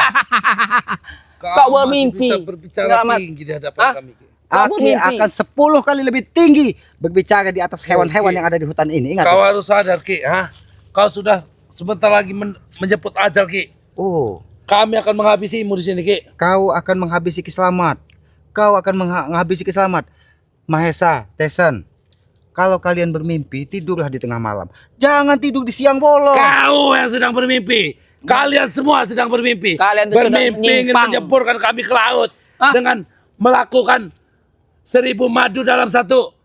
Kau masih bermimpi. bisa berbicara Selamat. tinggi di hadapan Hah? kami, Ki. Kau Aki bermimpi. akan 10 kali lebih tinggi berbicara di atas hewan-hewan yang ada di hutan ini. Ingat. Kau Ya? harus sadar, Ki. Kau sudah sebentar lagi menjemput ajal, Ki. Oh, Kami akan menghabisimu di sini, Ki. kau akan menghabisi Kiselamat. Kau akan menghabisi Kiselamat. Mahesa, Tesan. Kalau kalian bermimpi, tidurlah di tengah malam. Jangan tidur di siang bolong. Kau yang sedang bermimpi. Kalian semua sedang bermimpi. Kalian itu sedang bermimpi ingin menyimpang. menyemburkan kami ke laut Hah? dengan melakukan 1000 madu dalam satu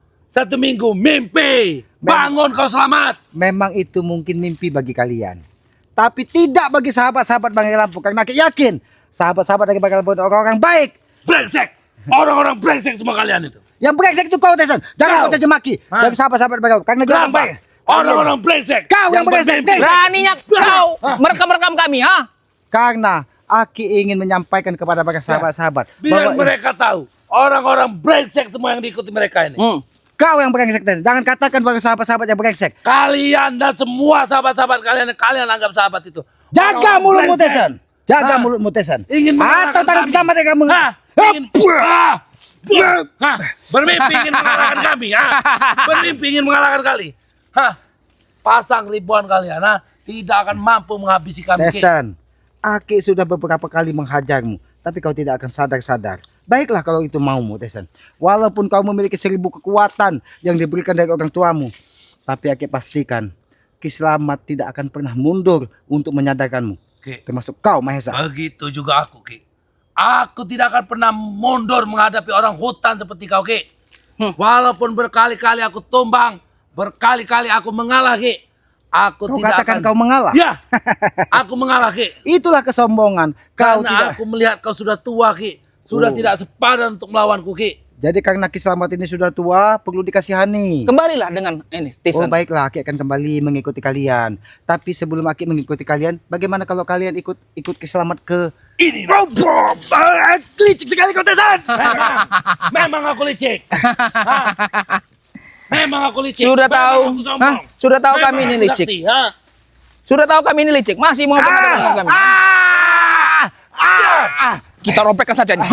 minggu. Mimpi. Bangun kau selamat. Memang itu mungkin mimpi bagi kalian. Tapi tidak bagi sahabat-sahabat Bangkai Lampu. Karena aku yakin sahabat-sahabat dari Bangkai Lampu itu orang-orang baik. Brengsek. Orang-orang brengsek semua kalian itu. Yang brengsek itu kau, Tesan. Jangan Kau. kau caci maki Hah? dari sahabat-sahabat Bangkai Lampu. Karena dia orang Kenapa? baik. Orang-orang brengsek. Kau yang brengsek, bermimpi. brengsek. Beraninya kau merekam-rekam kami, ha? Karena Aki ingin menyampaikan kepada para sahabat-sahabat Biar bahwa mereka tahu. Orang-orang brengsek semua yang diikuti mereka ini. kau yang brengsek, Tesan. Jangan katakan para sahabat-sahabat yang brengsek. Kalian dan semua sahabat-sahabat kalian yang kalian anggap sahabat itu. Jaga Orang-orang mulutmu, brengsek. Tesan. Jaga Hah? mulutmu, Tesan. Ingin Atau mengalahkan tangan kami. Kiselamat yang kamu. Hah? Bermimpi ingin mengalahkan kami. Bermimpi ingin mengalahkan kali. Pasang ribuan kalian. Tidak akan mampu menghabisi kami. Ki. Tesan, Aki sudah beberapa kali menghajarmu, tapi kau tidak akan sadar-sadar. Baiklah kalau itu maumu, Tesan. Walaupun kau memiliki 1000 kekuatan yang diberikan dari orang tuamu, tapi Aki pastikan Kiselamat tidak akan pernah mundur untuk menyadarkanmu. Ki. Termasuk kau, Mahesa. Begitu juga aku, Ki. Aku tidak akan pernah mundur menghadapi orang hutan seperti kau, Ki. Walaupun berkali-kali aku tumbang, berkali-kali aku mengalah, Ki. Aku Kau tidak katakan akan... kau mengalah? Ya, aku mengalah, Ki. Itulah kesombongan. Kau Karena tidak. aku melihat kau sudah tua, Ki. Sudah Oh. tidak sepadan untuk melawanku, Ki. Jadi karena Kiselamat ini sudah tua, perlu dikasihani. Kembalilah dengan ini, Oh Tisan. baiklah, Aki akan kembali mengikuti kalian. Tapi sebelum Aki mengikuti kalian, bagaimana kalau kalian ikut Kiselamat ke... Ini Licik sekali kau, Tesan. memang aku licik. Memang aku licik. Sudah Memang tahu. aku sombong. Hah? Sudah tahu Memang kami ini aku licik. sakti, Sudah tahu kami ini licik, masih mau dengan kami. Kita robekkan saja nih.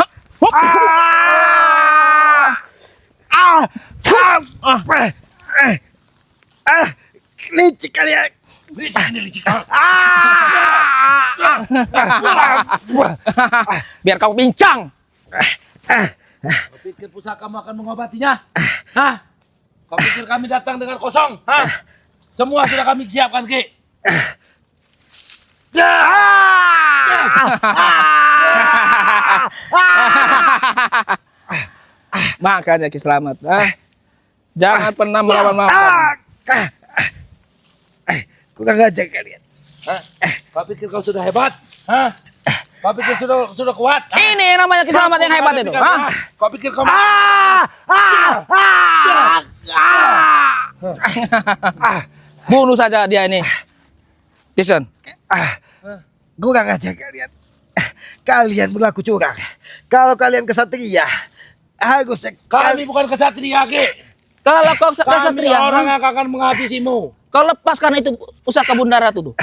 Licik kalian. Licik ini licik. Biar kau pincang. Kau pikir pusakamu akan mengobatinya? Kau pikir kami datang dengan kosong? Semua sudah kami siapkan, Ki. Makanya Kiselamat. Jangan pernah melawan-lawan. Ku gak ngajak kalian. Kau pikir kau sudah hebat? Kau pikir sudah kuat? Ini yang namanya Kiselamat yang hebat itu. Kau pikir kau... Bunuh saja dia ini. Tisan. Gue gak ngajak kalian. Kalian berlaku curang. Kalau kalian kesatria, harusnya Kami bukan kesatria, Ki. Kalau kau Kami kesatria, orang yang akan menghabisimu. kau lepaskan itu pusaka Bunda Ratu tuh.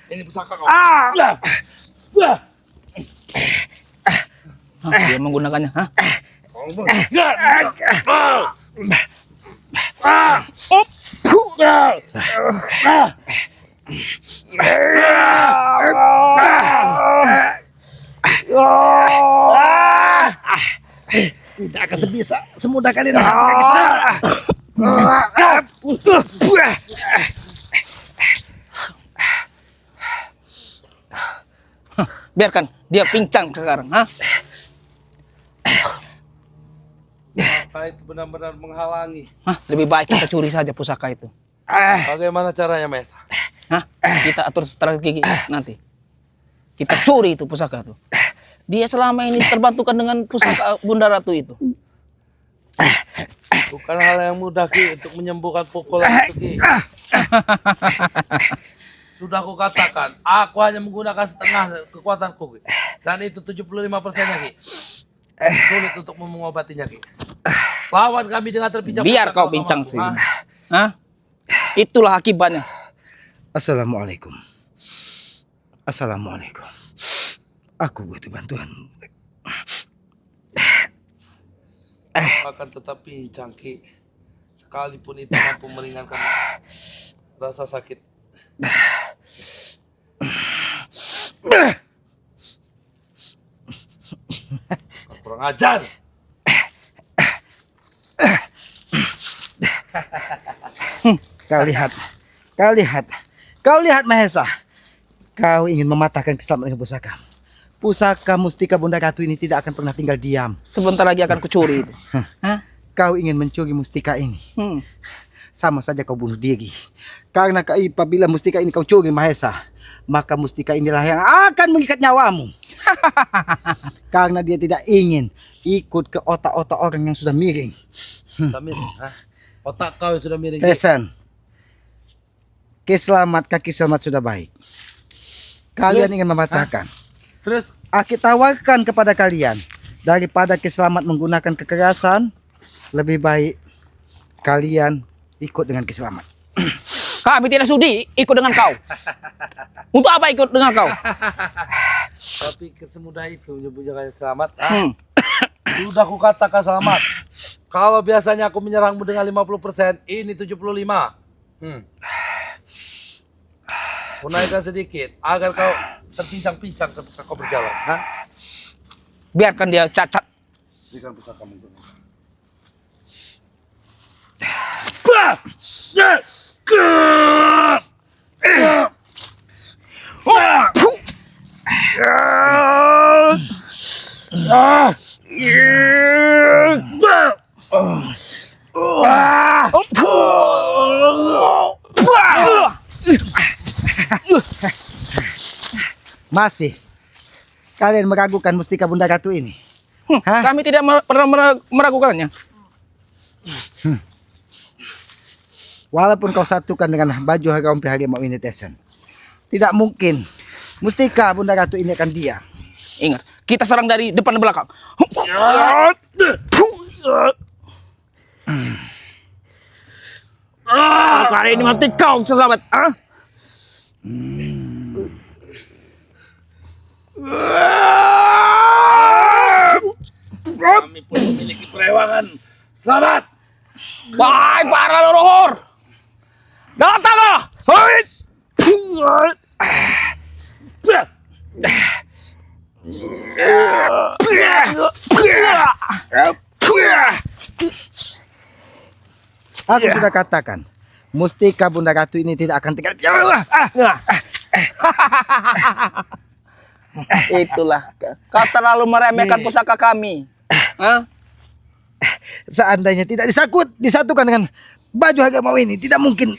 Ini pusaka kau. Dia menggunakannya. tidak akan sebisa semudah kalian menghentikan Kiselamat. Biarkan dia pincang sekarang. Apa itu benar-benar menghalangi? Lebih baik kita curi saja pusaka itu. Bagaimana caranya, Mesa? Kita atur strategi nanti. Kita curi itu pusaka tuh. Dia selama ini terbantukan dengan pusaka Bunda Ratu itu. Bukan hal yang mudah Ki untuk menyembuhkan pukulan itu Ki. Sudah aku katakan, aku hanya menggunakan setengah kekuatanku Ki. Dan itu 75%-nya Ki. Sulit untuk mengobatinya Ki. Lawan kami dengan terpincang. Biar kau bincang sih. Hah? Itulah akibatnya. Assalamualaikum. Assalamualaikum. Aku butuh bantuan. Akan tetap pincang Ki. Sekalipun itu mampu meringankan rasa sakit. Kurang ajar. Kau lihat Mahesa. Kau ingin mematahkan keselamatan pusaka. Pusaka mustika Bunda Ratu ini tidak akan pernah tinggal diam. Sebentar lagi akan kucuri itu. Hah? Kau ingin mencuri mustika ini. Hmm. Sama saja kau bunuh diri. Karena apabila mustika ini kau curi Mahesa, maka mustika inilah yang akan mengikat nyawamu. Karena dia tidak ingin ikut ke otak-otak orang yang sudah miring. Sudah miring, hah? Otak kau yang sudah miring. Ki. Tesan, kaki selamat sudah baik. Kalian Terus? ingin mematahkan. Terus Aku tawarkan kepada kalian, daripada Kiselamat menggunakan kekerasan, lebih baik kalian ikut dengan Kiselamat. Kami tidak sudi ikut dengan kau. Untuk apa ikut dengan kau? tapi semudah itu menyebutnya selamat. Hmm. Sudah aku katakan selamat. Kalau biasanya aku menyerangmu dengan 50%, ini 75. Aku naikkan sedikit agar kau terpincang-pincang ketika kau berjalan. Hah? Biarkan dia cacat. Berikan pusakamu dulu. Masih kalian meragukan mustika Bunda Ratu ini? Hah? Kami tidak pernah meragukannya. Walaupun kau satukan dengan baju rompi harimau ini Tesan, tidak mungkin mustika Bunda Ratu ini akan diam. Ingat, kita serang dari depan dan belakang. Kali ini mati kau, sahabat. Ah? Kami pun memiliki perewangan. Selamat. Wahai para leluhur, datanglah. Hei. Aku sudah katakan, mustika Bunda Ratu ini tidak akan tinggal diam. Itulah, kau terlalu meremehkan pusaka kami. Hah? Seandainya tidak disatukan dengan baju harimau ini, tidak mungkin.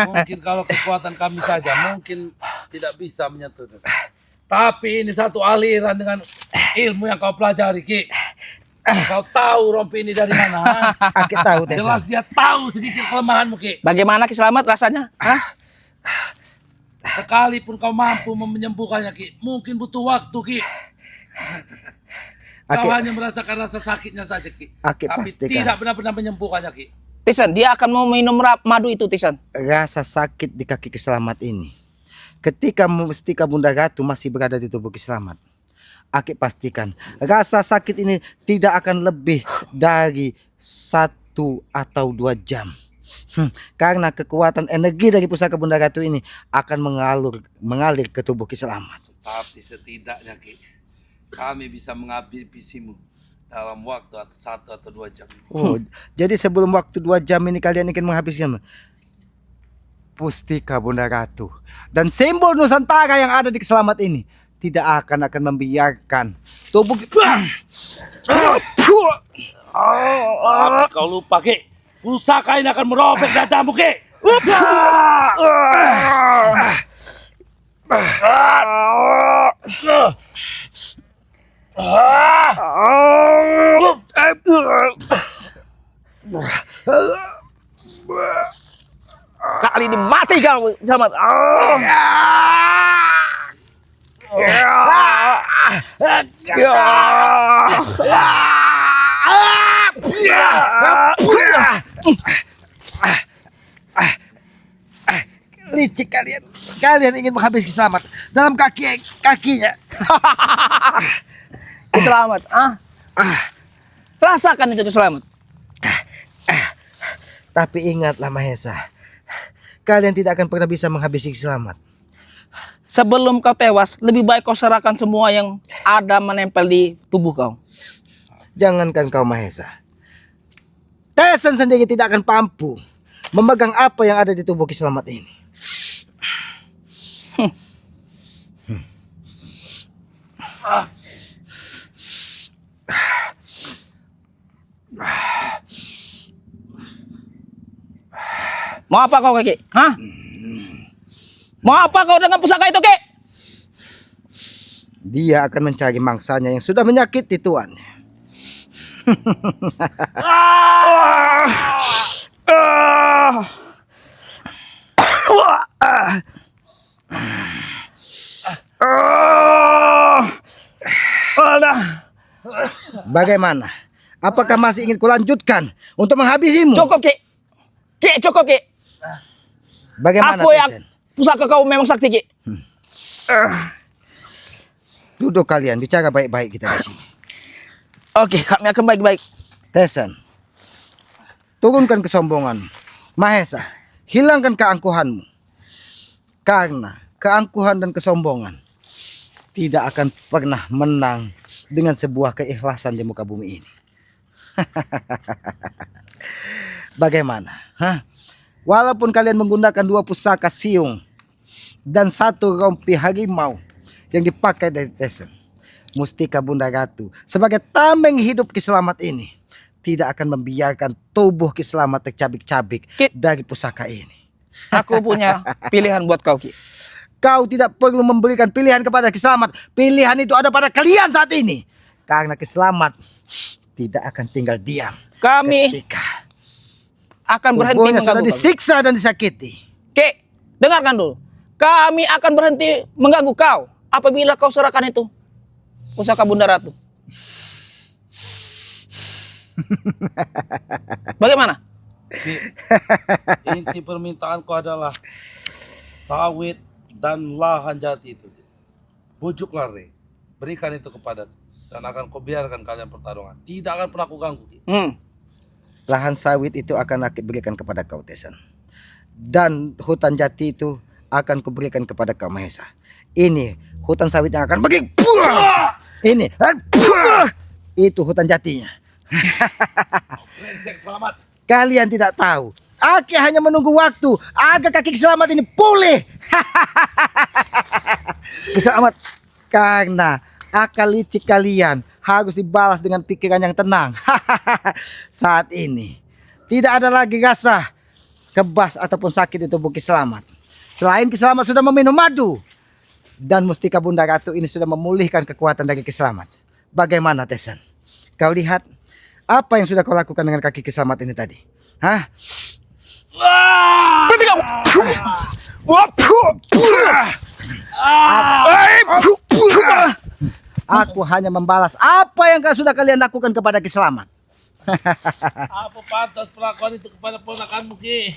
Mungkin kalau kekuatan kami saja, mungkin tidak bisa menyentuh. Tapi ini satu aliran dengan ilmu yang kau pelajari, Ki. Kau tahu rompi ini dari mana? Ha? Aku tahu Tesan. Jelas dia tahu sedikit kelemahanmu, Ki. Bagaimana Ki Selamat rasanya? Hah? Sekalipun kau mampu menyembuhkannya, Ki, mungkin butuh waktu, Ki. Kau hanya merasakan rasa sakitnya saja, Ki. Aki Tapi pastikan. tidak benar-benar menyembuhkannya, Ki. Tisan, dia akan mau minum madu itu, Tisan. Rasa sakit di kaki Kiselamat ini, ketika mustika Bunda Ratu masih berada di tubuh Kiselamat, Aki pastikan rasa sakit ini tidak akan lebih dari 1 atau 2 jam. Karena kekuatan energi dari pusaka Bunda Ratu ini akan mengalir ke tubuh Kiselamat. Tapi setidaknya, Ki, kami bisa menghabisimu dalam waktu 1 atau 2 jam. Oh, jadi sebelum waktu 2 jam ini kalian ingin menghabiskan pustika Bunda Ratu dan simbol Nusantara yang ada di Kiselamat ini tidak akan membiarkan tubuh Tapi kau lupa, Ki, pusaka ini akan merobek dadamu, Ki. Kali ini mati kau, Selamat. Licik kalian. Kalian ingin menghabisi Selamat dalam kakinya. Selamat, rasakan itu Selamat. Tapi ingatlah Mahesa, kalian tidak akan pernah bisa menghabisi Selamat. Sebelum kau tewas, lebih baik kau serahkan semua yang ada menempel di tubuh kau. Jangankan kau Mahesa, Tesan sendiri tidak akan mampu memegang apa yang ada di tubuh Ki Selamat ini. Mau apa kau, Ki? Hah? Mau apa kau dengan pusaka itu, Ki? Dia akan mencari mangsanya yang sudah menyakiti tuannya. Bagaimana? Apakah masih ingin kulanjutkan untuk menghabisimu? Cukup, Ki. Ki, cukup, Ki. Bagaimana, Aku yang Tesan? pusaka kau memang sakti, Ki. Duduk kalian, bicara baik-baik kita di sini. Oke, kami akan baik-baik. Tesan, turunkan kesombongan. Mahesa, hilangkan keangkuhanmu. Karena keangkuhan dan kesombongan tidak akan pernah menang dengan sebuah keikhlasan di muka bumi ini. Bagaimana? Hah? Walaupun kalian menggunakan 2 pusaka siung dan 1 rompi harimau yang dipakai dari Tesan, Mustika Bunda Ratu sebagai tameng hidup Ki Selamat ini tidak akan membiarkan tubuh Ki Selamat tercabik-cabik dari pusaka ini. Aku punya pilihan buat kau, Ki. Kau tidak perlu memberikan pilihan kepada Ki Selamat. Pilihan itu ada pada kalian saat ini. Karena Ki Selamat tidak akan tinggal diam. Kami Ketika akan berhenti tubuhnya sudah mengganggu kau. disiksa dan disakiti. Ki, dengarkan dulu. Kami akan berhenti mengganggu kau apabila kau serahkan itu pusaka Bunda Ratu. Bagaimana? Inti permintaanku adalah sawit dan lahan jati itu. Bujuklah Re, berikan itu kepada dan akan kau biarkan kalian pertarungan. Tidak akan pernah aku ganggu. Lahan sawit itu akan aku berikan kepada kau Tesan. Dan hutan jati itu akan kuberikan kepada kau Mahesa. Ini hutan sawit yang akan pergi. Ini itu hutan jatinya. Selamat. Kalian tidak tahu. Aki hanya menunggu waktu agar kaki Selamat ini pulih. Selamat, karena akal licik kalian harus dibalas dengan pikiran yang tenang. Saat ini tidak ada lagi rasa kebas ataupun sakit di tubuh Ki Selamat. Selain Ki Selamat sudah meminum madu dan Mustika Bunda Ratu ini sudah memulihkan kekuatan dari Ki Selamat. Bagaimana Tesan? Kau lihat apa yang sudah kau lakukan dengan kaki Ki Selamat ini tadi? Hah? Berhenti kau. Aku hanya membalas apa yang sudah kalian lakukan kepada Ki Selamat. Apa pantas perlakuan itu kepada ponakanmu, Ki?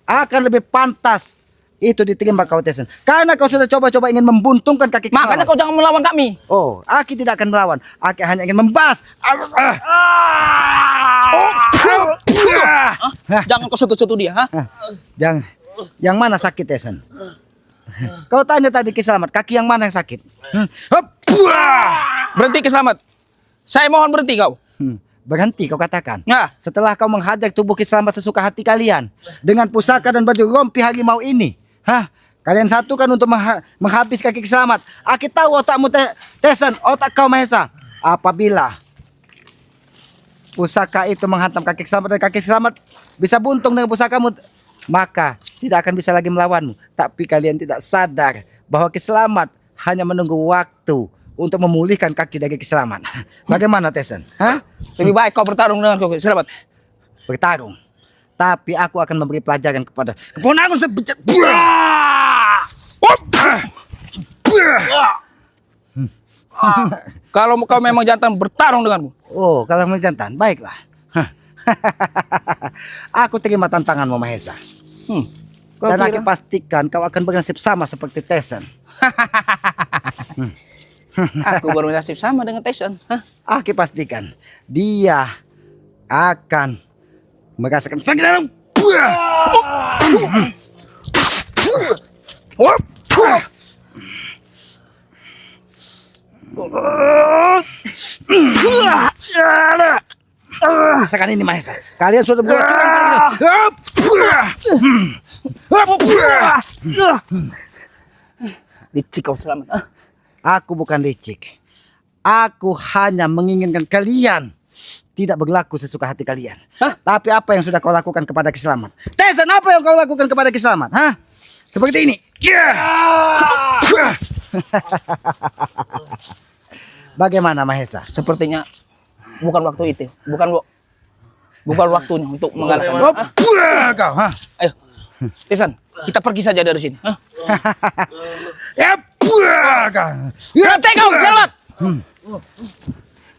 Akan lebih pantas itu diterima kau Tesan. Karena kau sudah coba-coba ingin membuntungkan kaki Ki Makanya Selamat. kau jangan melawan kami. Oh, Aki tidak akan melawan. Aki hanya ingin membalas. Jangan kau sentuh-sentuh dia, ha? Jangan. Yang mana sakit Tesan? Kau tanya tadi Ki Selamat, kaki yang mana yang sakit? Berhenti Ki Selamat. Saya mohon berhenti kau. Berhenti kau katakan. Nah, Setelah kau menghajak tubuh Ki Selamat sesuka hati kalian dengan pusaka dan baju rompi harimau ini, kalian satukan untuk menghabis kaki Ki Selamat. Aki tahu otakmu Tesan, otak kau Mahesa. Apabila pusaka itu menghantam kaki Ki Selamat dan kaki Ki Selamat bisa buntung dengan pusakamu, maka tidak akan bisa lagi melawanmu. Tapi kalian tidak sadar bahwa Ki Selamat hanya menunggu waktu untuk memulihkan kaki dari Ki Selamat. Bagaimana Tesan? lebih baik kau bertarung dengan kau, Ki Selamat. bertarung. Tapi aku akan memberi pelajaran kepada keponakan sebejat. Kalau kau memang jantan bertarung denganku. Oh, kalau mau jantan, baiklah. Aku terima tantanganmu, Mahesa. Kau Dan kira? aku pastikan kau akan bernasib sama seperti Tyson. Aku baru nasib sama dengan Tyson. Hah? Aku pastikan dia akan merasakan sakit dalam. Rasakan ini, Mahesa. Kalian sudah buat Licik kau selamat. Hah? Aku bukan licik. Aku hanya menginginkan kalian tidak berlaku sesuka hati kalian. Hah? Tapi apa yang sudah kau lakukan kepada Kiselamat? Tyson, apa yang kau lakukan kepada Kiselamat? Hah? Seperti ini. Bagaimana, Mahesa? Sepertinya bukan waktu itu. Bukan waktunya untuk mengalahkan. Oh, kau, hah? Ayo, Tyson, kita pergi saja dari sini. Hah? Berhenti kau, selamat.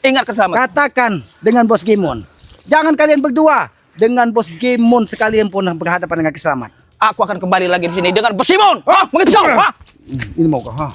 Ingat keselamat. Katakan dengan Bos Gimon. Jangan kalian berdua. Dengan Bos Gimon sekalian pun berhadapan dengan Kiselamat. Aku akan kembali lagi di sini dengan Bos Simon. Hah? Mengerti kau? Hah? Ini mau kau, hah?